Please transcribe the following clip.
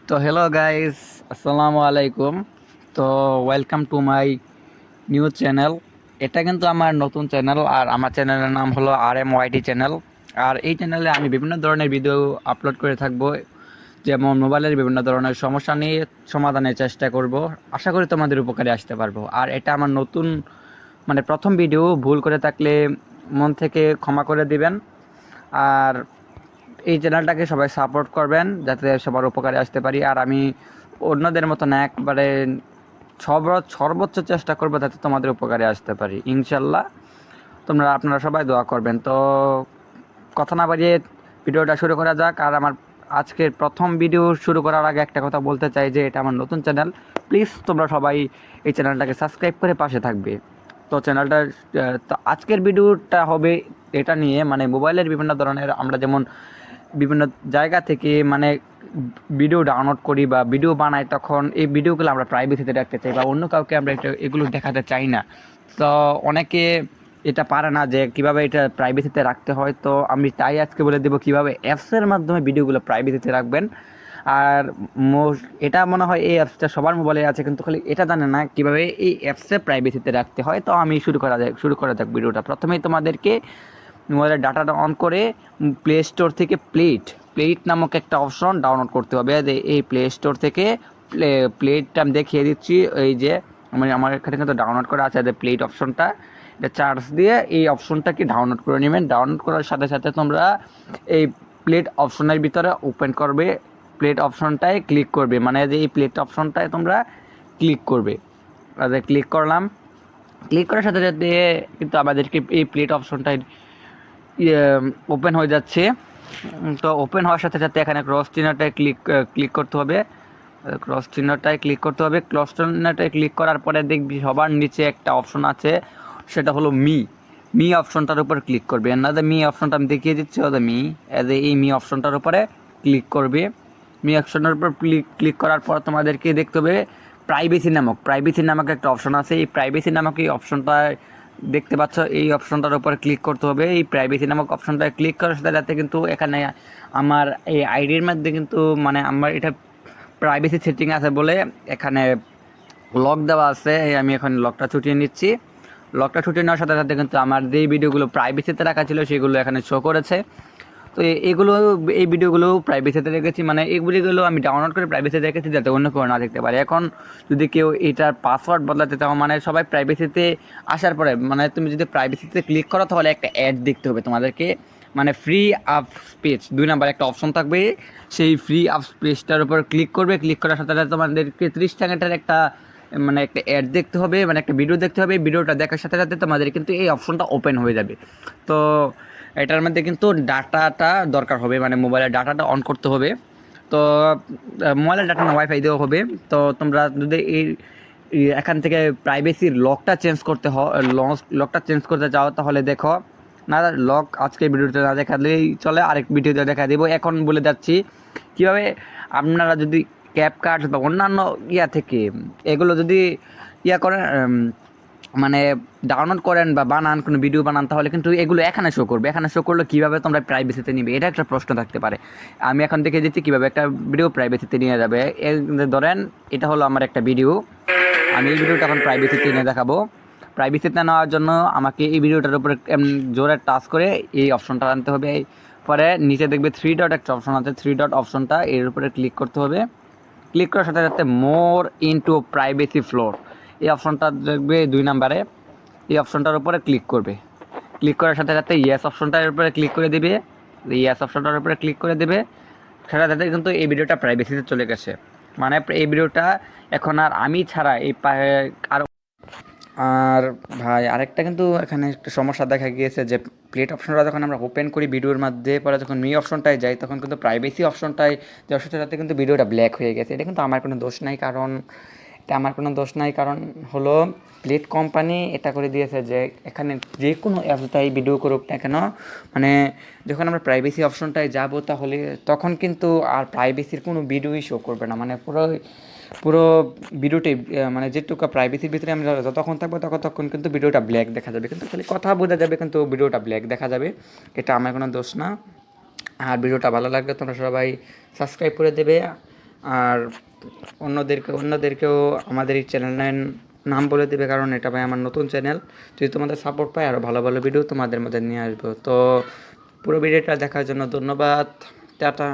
তো hello guys, আসসালামু আলাইকুম। তো welcome to my new channel. এটা কিন্তু আমার নতুন চ্যানেল, আর আমার চ্যানেলের নাম হলো RMYT চ্যানেল। আর এই চ্যানেলে আমি বিভিন্ন ধরনের ভিডিও আপলোড করে থাকবো, যেমন মোবাইলের বিভিন্ন ধরনের সমস্যা নিয়ে সমাধানের চেষ্টা করব। আশা করি তোমাদের উপকারে আসতে পারবো। আর এটা আমার নতুন প্রথম ভিডিও, ভুল করে থাকলে মন থেকে ক্ষমা করে দিবেন। আর এই চ্যানেলটাকে সবাই সাপোর্ট করবেন যাতে সবার উপকারে আসতে পারি। আর আমি অন্যদের মতো না, একবারে সর্বোচ্চ চেষ্টা করবো যাতে তোমাদের উপকারে আসতে পারি ইনশাল্লাহ। আপনারা সবাই দোয়া করবেন। তো কথা না বাড়িয়ে ভিডিওটা শুরু করা যাক। আর আমার আজকের প্রথম ভিডিও শুরু করার আগে একটা কথা বলতে চাই যে এটা আমার নতুন চ্যানেল। প্লিজ তোমরা সবাই এই চ্যানেলটাকে সাবস্ক্রাইব করে পাশে থাকবে। তো তো আজকের ভিডিওটা হবে এটা নিয়ে, মোবাইলের বিভিন্ন ধরনের আমরা যেমন বিভিন্ন জায়গা থেকে ভিডিও ডাউনলোড করি বা ভিডিও বানাই, তখন এই ভিডিওগুলো আমরা প্রাইভেসিতে রাখতে চাই বা অন্য কাউকে আমরা এগুলো দেখাতে চাই না। তো অনেকে এটা পারে না যে কিভাবে এটা প্রাইভেসিতে রাখতে হয়। তো আমি তাই আজকে বলে দেবো কিভাবে অ্যাপসের মাধ্যমে ভিডিওগুলো প্রাইভেসিতে রাখবেন। আর এটা মনে হয় এই অ্যাপসটা সবার মোবাইলে আছে, কিন্তু খালি এটা জানে না কিভাবে এই অ্যাপসে প্রাইভেসিতে রাখতে হয়। তো আমি শুরু করা যাক ভিডিওটা। প্রথমেই তোমাদেরকে মোবাইলের ডাটাটা অন করে প্লে স্টোর থেকে প্লেট নামক একটা অপশন ডাউনলোড করতে হবে। এই প্লে স্টোর থেকে প্লেটটা আমি দেখিয়ে দিচ্ছি। এই যে আমার এখানে কিন্তু ডাউনলোড করা আছে, প্লেট অপশনটা, এটা চার্জ দিয়ে এই অপশনটাকে ডাউনলোড করে নেবেন। ডাউনলোড করার সাথে সাথে তোমরা এই প্লেট অপশনের ভিতরে ওপেন করবে, প্লেট অপশনটায় ক্লিক করবে, যে এই প্লেট অপশনটায় তোমরা ক্লিক করবে। ক্লিক করলাম। ক্লিক করার সাথে সাথে কিন্তু আমাদেরকে এই প্লেট অপশনটায় ওপেন হয়ে যাচ্ছে। তো ওপেন হওয়ার সাথে সাথে এখানে ক্লিক করতে হবে। ক্রস চিহ্নটায় ক্লিক করার পরে দেখবি সবার নিচে একটা অপশন আছে, সেটা হলো মি অপশনটার উপর ক্লিক করবে। মি অপশনটা আমি দেখিয়ে দিচ্ছি। এই মি অপশনটার উপরে ক্লিক করবে। মি অপশনের উপর ক্লিক করার পর তোমাদেরকে দেখতে হবে প্রাইভেসি নামক একটা অপশন আছে। এই প্রাইভেসি নামক এই অপশনটা দেখতে পাচ্ছ, এই অপশনটার উপর ক্লিক করতে হবে। এই প্রাইভেসি নামক অপশনটা ক্লিক করার সাথে সাথে কিন্তু এখানে আমার এই আইডির মধ্যে কিন্তু আমার এটা প্রাইভেসি সেটিং আছে বলে এখানে লক দেওয়া আছে। আমি এখন লকটা ছুটিয়ে নিচ্ছি। লকটা ছুটিয়ে নেওয়ার সাথে সাথে কিন্তু আমার যেই ভিডিওগুলো প্রাইভেসিতে রাখা ছিল সেগুলো এখানে শো করেছে। তো এই ভিডিওগুলো প্রাইভেসিতে রেখেছি, এই ভিডিওগুলো আমি ডাউনলোড করে প্রাইভেসিতে রেখেছি যাতে অন্য কেউ না দেখতে পারে। এখন যদি কেউ এটার পাসওয়ার্ড বদলাতে চাও, সবাই প্রাইভেসিতে আসার পরে তুমি যদি প্রাইভেসিতে ক্লিক করো তাহলে একটা অ্যাড দেখতে হবে তোমাদেরকে, ফ্রি আপ স্পেস 2 নাম্বার একটা অপশন থাকবে। সেই ফ্রি আপ স্পেসটার উপর ক্লিক করবে। ক্লিক করার সাথে সাথে তোমাদেরকে 30 সেকেন্ডের একটা একটা অ্যাড দেখতে হবে, একটা ভিডিও দেখতে হবে। ভিডিওটা দেখার সাথে সাথে তোমাদের কিন্তু এই অপশনটা ওপেন হয়ে যাবে। তো এটার মধ্যে কিন্তু ডাটাটা দরকার হবে, মোবাইলের ডাটাটা অন করতে হবে। তো মোবাইলের ডাটা না, ওয়াইফাই দেওয়া হবে। তো তোমরা যদি এখান থেকে প্রাইভেসির লকটা চেঞ্জ করতে চাও তাহলে দেখো না, লক আজকে ভিডিওতে না দেখালেই চলে, আরেক ভিডিওতে দেখা দেবো। এখন বলে যাচ্ছি কীভাবে আপনারা যদি ক্যাপকাট বা অন্যান্য থেকে এগুলো যদি করেন, ডাউনলোড করেন বা বানান, কোনো ভিডিও বানান, তাহলে কিন্তু এগুলো এখানে শো করবে। এখানে শো করলে কীভাবে তোমরা প্রাইভেসিতে নিবে, এটা একটা প্রশ্ন থাকতে পারে। আমি এখন দেখে দিচ্ছি কীভাবে একটা ভিডিও প্রাইভেসিতে নিয়ে যাবে। ধরেন এটা হলো আমার একটা ভিডিও, আমি এই ভিডিওটা এখন প্রাইভেসিতে নিয়ে দেখাবো। প্রাইভেসিতে নেওয়ার জন্য আমাকে এই ভিডিওটার উপরে জোরে টাচ করে এই অপশনটা আনতে হবে। পরে নিচে দেখবে 3 ডট একটা অপশন আছে, 3 ডট অপশনটা এর উপরে ক্লিক করতে হবে। ক্লিক করার সাথে সাথে মোর ইনটু প্রাইভেসি ফ্লোর এই অপশনটা দেখবে 2 নাম্বারে। এই অপশনটার উপরে ক্লিক করবে। ক্লিক করার সাথে সাথে ইয়েস অপশনটার উপরে ক্লিক করে দিবে। ইয়েস অপশনটার উপরে ক্লিক করে দেবে সাথে সাথে কিন্তু এই ভিডিওটা প্রাইভেসিতে চলে গেছে। এই ভিডিওটা এখন আর আমি ছাড়া আর আর ভাই আরেকটা কিন্তু এখানে একটা সমস্যা দেখা গিয়েছে যে প্লেট অপশনটা যখন আমরা ওপেন করি ভিডিওর মধ্যে, পরে যখন মি অপশনটায় যাই তখন কিন্তু প্রাইভেসি অপশনটায় যাওয়ার সাথে সাথে কিন্তু ভিডিওটা ব্ল্যাক হয়ে গেছে। এটা কিন্তু আমার কোনো দোষ নাই, কারণ হলো প্লেট কোম্পানি এটা করে দিয়েছে যে এখানে যে কোনো অ্যাপটাই ভিডিও করুক না কেন, যখন আমরা প্রাইভেসি অপশনটায় যাব তাহলে তখন কিন্তু আর প্রাইভেসির কোনো ভিডিওই শো করবে না। পুরো ভিডিওটি যেটুকু প্রাইভেসির ভিতরে আমরা যতক্ষণ থাকবো ততক্ষণ কিন্তু ভিডিওটা ব্ল্যাক দেখা যাবে, কিন্তু খালি কথা বোঝা যাবে কিন্তু ভিডিওটা ব্ল্যাক দেখা যাবে। এটা আমার কোনো দোষ না। আর ভিডিওটা ভালো লাগলে তোমরা সবাই সাবস্ক্রাইব করে দেবে। আর অন্যদেরকেও আমাদের এই চ্যানেলের নাম বলে দেবে, কারণ এটা ভাই আমার নতুন চ্যানেল। যদি তোমাদের সাপোর্ট পাই আরও ভালো ভালো ভিডিও তোমাদের মধ্যে নিয়ে আসবো। তো পুরো ভিডিওটা দেখার জন্য ধন্যবাদ। টাটা।